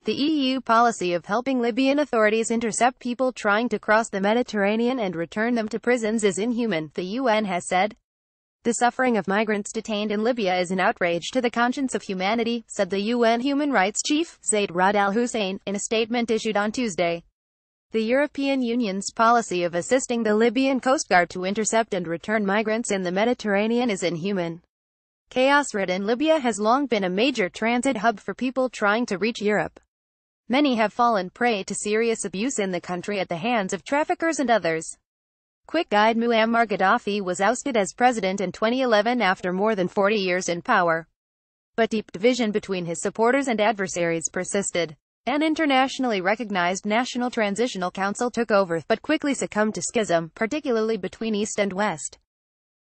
The EU policy of helping Libyan authorities intercept people trying to cross the Mediterranean and return them to prisons is inhuman, the UN has said. The suffering of migrants detained in Libya is an outrage to the conscience of humanity, said the UN Human Rights Chief, Zeid Ra'ad al-Hussein, in a statement issued on Tuesday. The European Union's policy of assisting the Libyan Coast Guard to intercept and return migrants in the Mediterranean is inhuman. Chaos-ridden Libya has long been a major transit hub for people trying to reach Europe. Many have fallen prey to serious abuse in the country at the hands of traffickers and others. Quick guide Muammar Gaddafi was ousted as president in 2011 after more than 40 years in power. But deep division between his supporters and adversaries persisted. An internationally recognized National Transitional Council took over, but quickly succumbed to schism, particularly between East and West.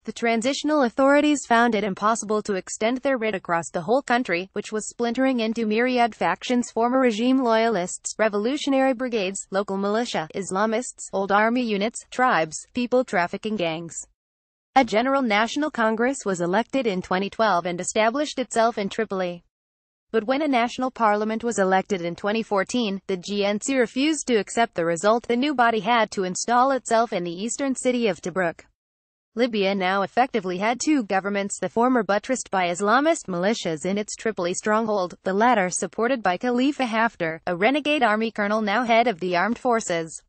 The transitional authorities found it impossible to extend their writ across the whole country, which was splintering into myriad factions: former regime loyalists, revolutionary brigades, local militia, Islamists, old army units, tribes, people trafficking gangs. A General National Congress was elected in 2012 and established itself in Tripoli. But when a national parliament was elected in 2014, the GNC refused to accept the result. The new body had to install itself in the eastern city of Tobruk. Libya now effectively had two governments, the former buttressed by Islamist militias in its Tripoli stronghold, the latter supported by Khalifa Haftar, a renegade army colonel now head of the armed forces.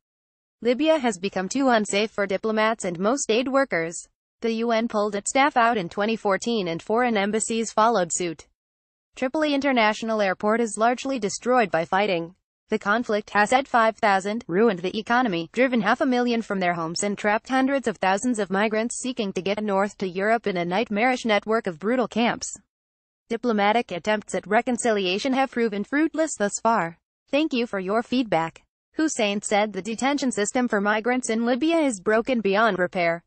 Libya has become too unsafe for diplomats and most aid workers. The UN pulled its staff out in 2014 and foreign embassies followed suit. Tripoli International Airport is largely destroyed by fighting. The conflict has had 5,000, ruined the economy, driven 500,000 from their homes and trapped hundreds of thousands of migrants seeking to get north to Europe in a nightmarish network of brutal camps. Diplomatic attempts at reconciliation have proven fruitless thus far. Thank you for your feedback. Hussein said the detention system for migrants in Libya is broken beyond repair.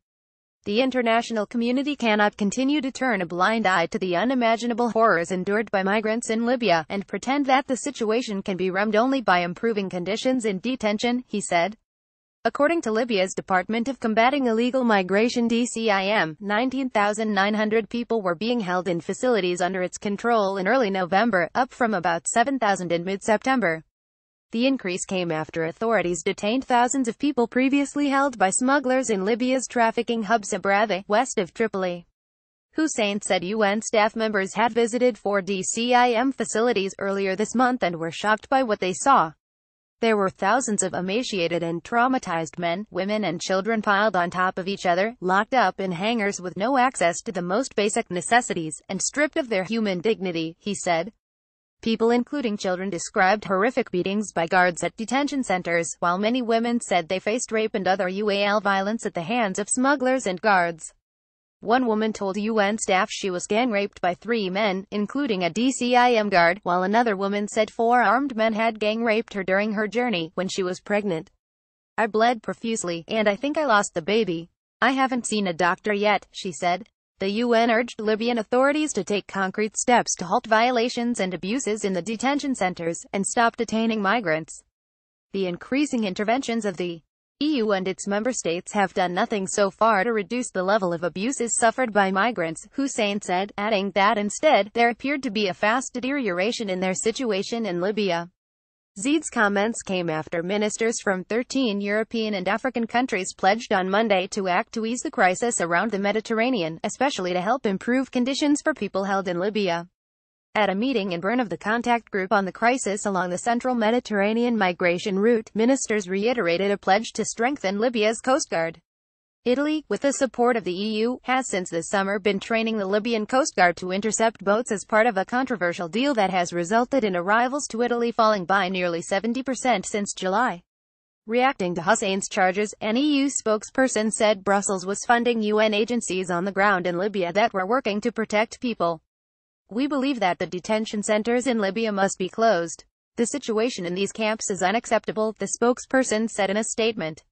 The international community cannot continue to turn a blind eye to the unimaginable horrors endured by migrants in Libya, and pretend that the situation can be remedied only by improving conditions in detention, he said. According to Libya's Department of Combating Illegal Migration (DCIM), 19,900 people were being held in facilities under its control in early November, up from about 7,000 in mid-September. The increase came after authorities detained thousands of people previously held by smugglers in Libya's trafficking hub Sabratha, west of Tripoli. Hussein said UN staff members had visited 4 DCIM facilities earlier this month and were shocked by what they saw. There were thousands of emaciated and traumatized men, women and children piled on top of each other, locked up in hangars with no access to the most basic necessities, and stripped of their human dignity, he said. People including children described horrific beatings by guards at detention centers, while many women said they faced rape and other UAL violence at the hands of smugglers and guards. One woman told UN staff she was gang-raped by 3 men, including a DCIM guard, while another woman said 4 armed men had gang-raped her during her journey, when she was pregnant. I bled profusely, and I think I lost the baby. I haven't seen a doctor yet, she said. The UN urged Libyan authorities to take concrete steps to halt violations and abuses in the detention centers, and stop detaining migrants. The increasing interventions of the EU and its member states have done nothing so far to reduce the level of abuses suffered by migrants, Hussein said, adding that instead, there appeared to be a fast deterioration in their situation in Libya. Zeid's comments came after ministers from 13 European and African countries pledged on Monday to act to ease the crisis around the Mediterranean, especially to help improve conditions for people held in Libya. At a meeting in Bern of the Contact Group on the Crisis along the Central Mediterranean Migration Route, ministers reiterated a pledge to strengthen Libya's Coast Guard. Italy, with the support of the EU, has since this summer been training the Libyan Coast Guard to intercept boats as part of a controversial deal that has resulted in arrivals to Italy falling by nearly 70% since July. Reacting to Hussein's charges, an EU spokesperson said Brussels was funding UN agencies on the ground in Libya that were working to protect people. We believe that the detention centers in Libya must be closed. The situation in these camps is unacceptable, the spokesperson said in a statement.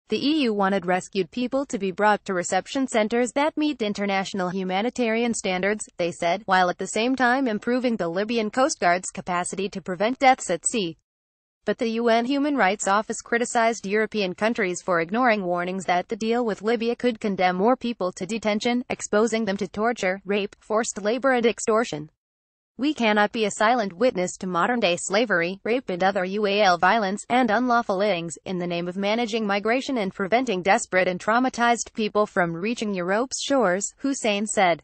The EU wanted rescued people to be brought to reception centers that meet international humanitarian standards, they said, while at the same time improving the Libyan Coast Guard's capacity to prevent deaths at sea. But the UN Human Rights Office criticized European countries for ignoring warnings that the deal with Libya could condemn more people to detention, exposing them to torture, rape, forced labor and extortion. We cannot be a silent witness to modern-day slavery, rape and other UAL violence, and unlawful innings, in the name of managing migration and preventing desperate and traumatized people from reaching Europe's shores, Hussein said.